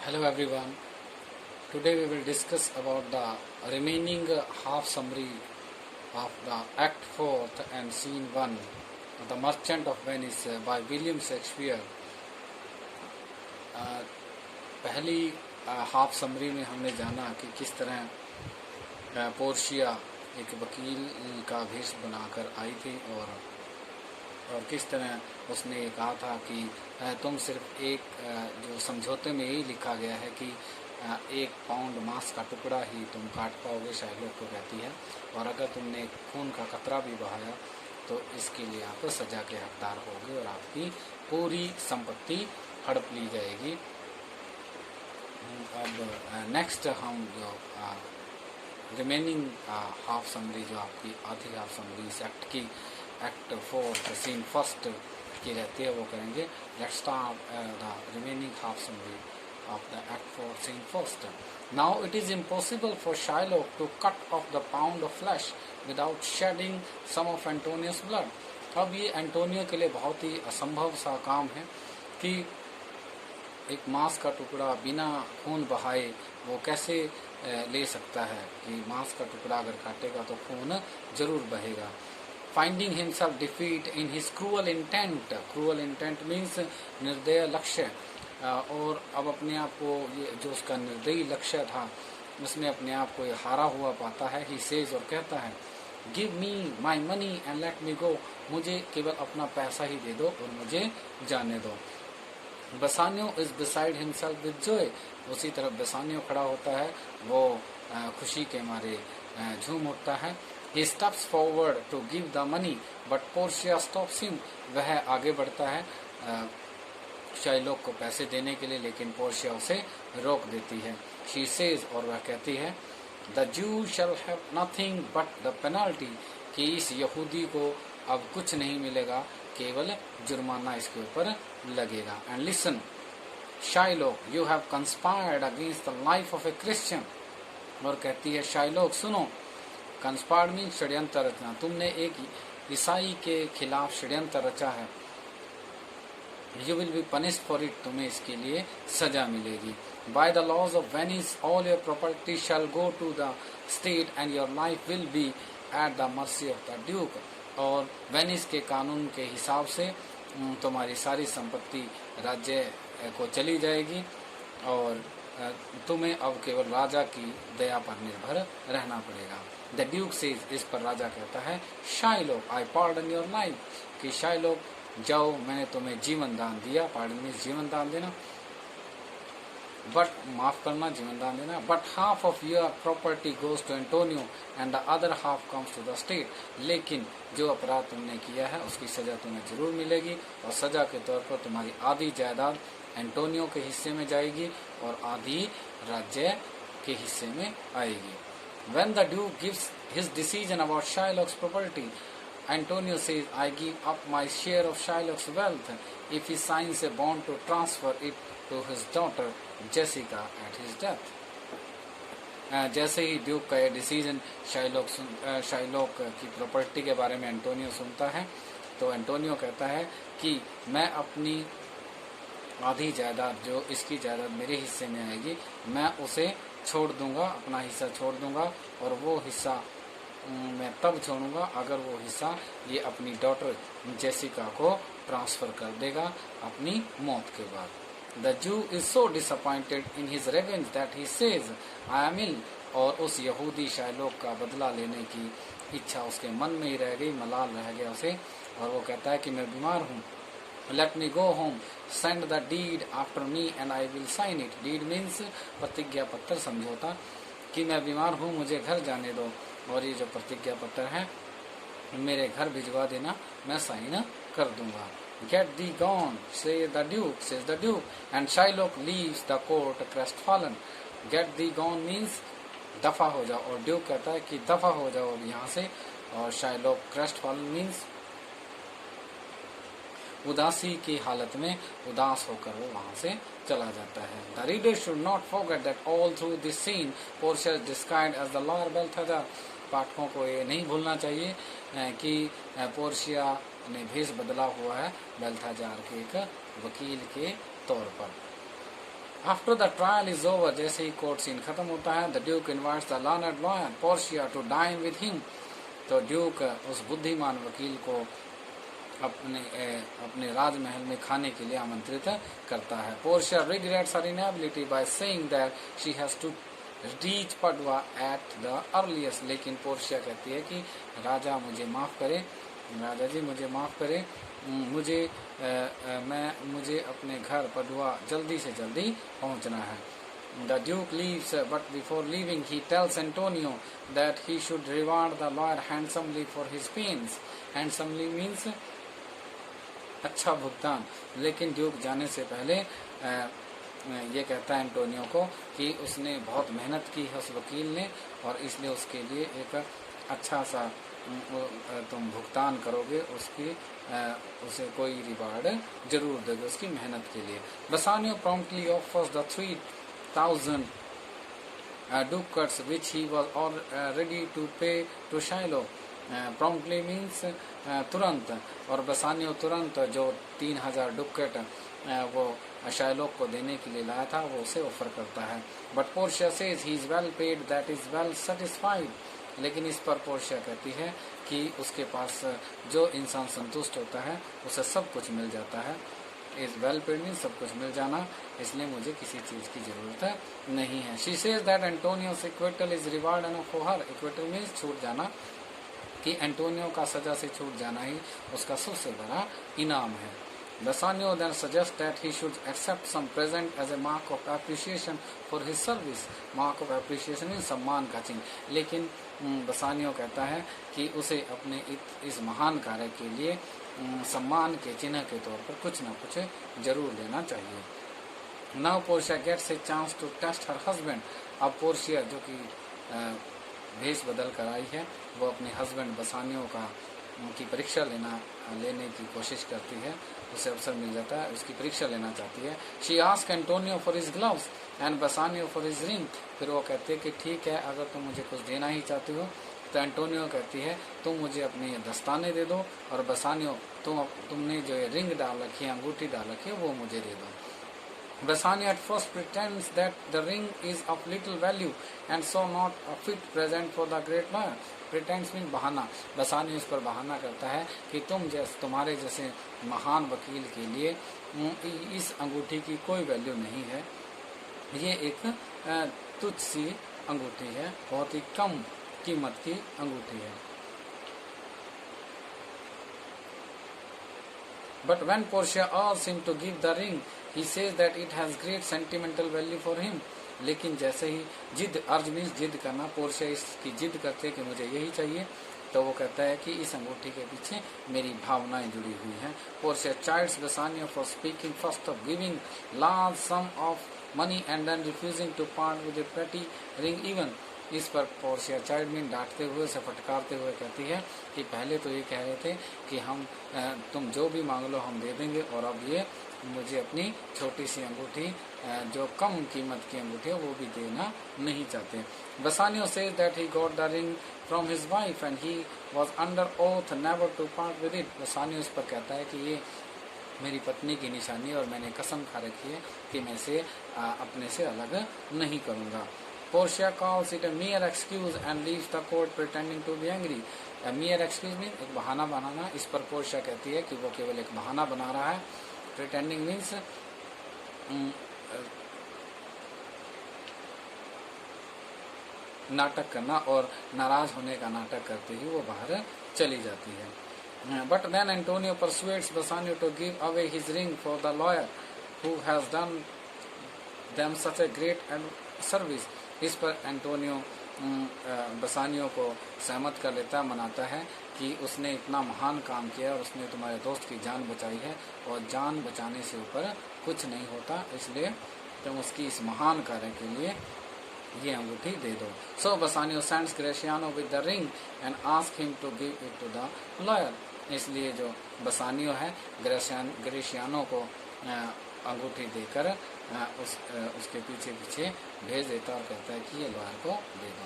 Hello everyone. Today we will discuss about the remaining half summary of the Act 4th and Scene 1 of The Merchant of Venice by William Shakespeare. पहली half summary में हमने जाना कि किस तरह Portia एक वकील का भेष बनाकर आई थी और किस तरह उसने कहा था कि तुम सिर्फ एक जो समझौते में यही लिखा गया है कि 1 पाउंड मांस का टुकड़ा ही तुम काट पाओगे, शाइलॉक को कहती है, और अगर तुमने खून का कतरा भी बहाया तो इसके लिए आप सजा के हकदार होगे और आपकी पूरी संपत्ति हड़प ली जाएगी। अब नेक्स्ट हम जो रिमेनिंग हाफ समरी, जो आपकी आधी हाफ समरी इस एक्ट की एक्ट 4 सीन 1 की रहती है, वो करेंगे। Let's start the remaining half summary of the Act 4 Scene 1. Now it is impossible for Shylock to cut off the pound of flesh without shedding some of Antonius' blood. अब ये Antonio के लिए बहुत ही असंभव सा काम है कि एक मांस का टुकड़ा बिना खून बहाए वो कैसे ले सकता है कि मांस का टुकड़ा अगर काटेगा तो खून जरूर बहेगा। Finding himself defeat in his cruel intent means निर्दय लक्ष्य, और अब अपने आप को ये जो उसका निर्दयी लक्ष्य था उसमें अपने आप को हारा हुआ पाता है। ही सेज, और कहता है, give me my money and let me go, मुझे केवल अपना पैसा ही दे दो और मुझे जाने दो। Bassanio is beside himself with joy, उसी तरफ बसानियो खड़ा होता है, वो खुशी के मारे झूम उठता है। He steps forward to give the money, but Portia stops him. वह आगे बढ़ता है शाइलॉक को पैसे देने के लिए, लेकिन पोर्शिया उसे रोक देती है। She says, और वह कहती है, The Jew shall have nothing but the penalty, कि इस यहूदी को अब कुछ नहीं मिलेगा, केवल जुर्माना इसके ऊपर लगेगा। And listen, Shylock, you have conspired against the life of a Christian. और कहती है, शाइलॉक सुनो, कंस्पायर्ड मीन षड्यंत्र रचना, तुमने एक ईसाई के खिलाफ षड्यंत्र रचा है। You will be punished for it, तुम्हें इसके लिए सजा मिलेगी। By the laws of Venice all your property shall go to the state and your life will be at the mercy of the duke, और वेनिस के कानून के हिसाब से तुम्हारी सारी संपत्ति राज्य को चली जाएगी और तुम्हें अब केवल राजा की दया पर निर्भर रहना पड़ेगा। द ड्यूक सेज, इस पर राजा कहता है, Shylock I pardon your life, कि शाइलॉक जाओ, मैंने तुम्हें जीवन दान दिया। पार्डन मीन्स जीवन दान देना, बट माफ करना, जीवन दान देना। But half of your property goes to Antonio and the other half comes to the state, लेकिन जो अपराध तुमने किया है उसकी सजा तुम्हें जरूर मिलेगी और सजा के तौर पर तुम्हारी आधी जायदाद एंटोनियो के हिस्से में जाएगी और आधी राज्य के हिस्से में आएगी। When the Duke gives his decision about Shylock's property, Antonio says, I give up my share of Shylock's wealth if he signs a bond to transfer it to his daughter Jessica at his death. जैसे ही Duke का ये decision Shylock की property के बारे में Antonio सुनता है, तो एंटोनियो कहता है कि मैं अपनी आधी जायदाद, जो इसकी जायदाद मेरे हिस्से में आएगी, मैं उसे छोड़ दूंगा, अपना हिस्सा छोड़ दूंगा, और वो हिस्सा मैं तब छोड़ूंगा अगर वो हिस्सा ये अपनी डॉटर जेसिका को ट्रांसफर कर देगा अपनी मौत के बाद। The Jew is so disappointed in his revenge that he says I am ill, और उस यहूदी शाइलॉक का बदला लेने की इच्छा उसके मन में ही रह गई, मलाल रह गया उसे, और वो कहता है कि मैं बीमार हूँ। Let me go home, send the deed after me and I will sign it. Deed means प्रतिज्ञा पत्र, समझौता, कि मैं बीमार हूँ, मुझे घर जाने दो और ये जो प्रतिज्ञा पत्र है मेरे घर भिजवा देना, मैं साइन कर दूंगा। Get thee gone, say the Duke, says the Duke, and Shylock leaves the court crestfallen. Get thee gone means दफा हो जाओ, और ड्यूक कहता है कि दफा हो जाओ अब यहाँ से, और शाइलॉक crestfallen means उदासी की हालत में उदास होकर वो वहां से चला जाता है। The reader should not forget that all through this scene Portia is described as the lawyer Balthazar. पाठकों को ये नहीं भूलना चाहिए कि पोर्शिया ने भेष बदला हुआ है बेल्थाजार के एक वकील के तौर पर। After the trial is over, जैसे ही कोर्ट सीन खत्म होता है, the duke invites the learned lawyer Portia to dine with him, तो ड्यूक उस बुद्धिमान वकील को अपने राजमहल में खाने के लिए आमंत्रित करता है। Portia regrets her inability by saying that she has to reach Padua at the earliest, लेकिन पोर्शिया कहती है कि राजा मुझे माफ़ करे, राजा जी मुझे माफ़ करे, मुझे अपने घर पडवा जल्दी से जल्दी पहुंचना है। The Duke leaves, but before leaving he tells Antonio that he should reward the lawyer handsomely for his pains. Handsomely means अच्छा भुगतान। लेकिन ड्यूक जाने से पहले ये कहता है एंटोनियो को कि उसने बहुत मेहनत की है उस वकील ने, और इसलिए उसके लिए एक अच्छा सा तुम भुगतान करोगे, उसे कोई रिवार्ड जरूर दोगे उसकी मेहनत के लिए। बसानियो promptly offers the 3,000 ducats which he was all ready to pay to Shiloh. Promptly means तुरंत, और बसानियो तुरंत जो 3,000 डुकेट वो शाइलोक को देने के लिए लाया था वो उसे ऑफर करता है। But Portia says he is well paid, that is well satisfied, लेकिन इस पर पोर्शिया कहती है कि उसके पास जो इंसान संतुष्ट होता है उसे सब कुछ मिल जाता है। इज वेल पेड मीन सब कुछ मिल जाना, इसलिए मुझे किसी चीज की जरूरत नहीं है। She says that Antonio's acquittal is reward enough for her. Acquittal mean छूट जाना, कि एंटोनियो का सजा से छूट जाना ही उसका सबसे बड़ा इनाम है। Bassanio then suggests that he should accept some present as a mark of appreciation for his service. Mark of appreciation means सम्मान का चिन्ह, लेकिन बसानियो कहता है कि उसे अपने इस महान कार्य के लिए सम्मान के चिन्ह के तौर पर कुछ न कुछ जरूर देना चाहिए। Now Portia gets a chance to test her husband. अब पोर्शिया जो कि भेष बदल कर आई है, वो अपने हस्बैंड बसानियो की परीक्षा लेने की कोशिश करती है, उसे अवसर मिल जाता है, उसकी परीक्षा लेना चाहती है। She ask Antonio for his gloves and Bassanio for his ring. फिर वो कहते हैं कि ठीक है, अगर तुम मुझे कुछ देना ही चाहती हो, तो एंटोनियो कहती है तुम मुझे अपने दस्ताने दे दो, और बसानियो तुमने जो रिंग डाल रखी है, अंगूठी डाल रखी है, वो मुझे दे दो। Bassanio at first pretends that the ring is of little value and so not a fit present for the great lawyer. Pretends means बहाना। बसानियो इस पर बहाना करता है कि तुम्हारे जैसे महान वकील के लिए इस अंगूठी की कोई वैल्यू नहीं है, ये एक तुच्छ सी अंगूठी है, बहुत ही कम कीमत की अंगूठी है। But when Portia asks him to give the ring, he says that it has great sentimental value for him. लेकिन जैसे ही जिद, अर्ज मीन्स जिद करना, पोर्शिया इसकी जिद करते कि मुझे यही चाहिए, तो वो कहता है कि इस अंगूठी के पीछे मेरी भावनाएं जुड़ी हुई हैं। Portia chides Bassanio for speaking first of giving large sum of money and then refusing to part with a petty ring even. इस पर पोर्शिया चाइल्ड मीन डांटते हुए, उसे फटकारते हुए कहती है कि पहले तो ये कह रहे थे कि तुम जो भी मांग लो हम दे देंगे, और अब ये मुझे अपनी छोटी सी अंगूठी जो कम कीमत की अंगूठी है वो भी देना नहीं चाहते। Bassanio says that he got the ring from his wife and he was under oath never to part with it. Bassanio इस पर कहता है कि ये मेरी पत्नी की निशानी है और मैंने कसम खा रखी है कि मैं इसे अपने से अलग नहीं करूंगा। Portia calls it a mere excuse and leaves the court pretending to be angry. A mere excuse means एक बहाना बनाना। इस पर पोर्शिया कहती है कि वो केवल एक बहाना बना रहा है। Pretending means नाटक करना, और नाराज होने का नाटक करते ही वो बाहर चली जाती है। But then Antonio persuades Bassanio to give away his ring for the lawyer who has done them such a great service. इस पर एंटोनियो बसानियो को सहमत कर लेता, मनाता है कि उसने इतना महान काम किया और उसने तुम्हारे दोस्त की जान बचाई है, और जान बचाने से ऊपर कुछ नहीं होता, इसलिए तुम उसकी इस महान कार्य के लिए ये अंगूठी दे दो। So Bassanio sends Gratiano with the ring and ask him to give it to the lawyer. इसलिए जो बसानियो है ग्रेशियानो को अंगूठी देकर उसके पीछे पीछे भेज देता और कहता है कि ये लॉयर को दे दो।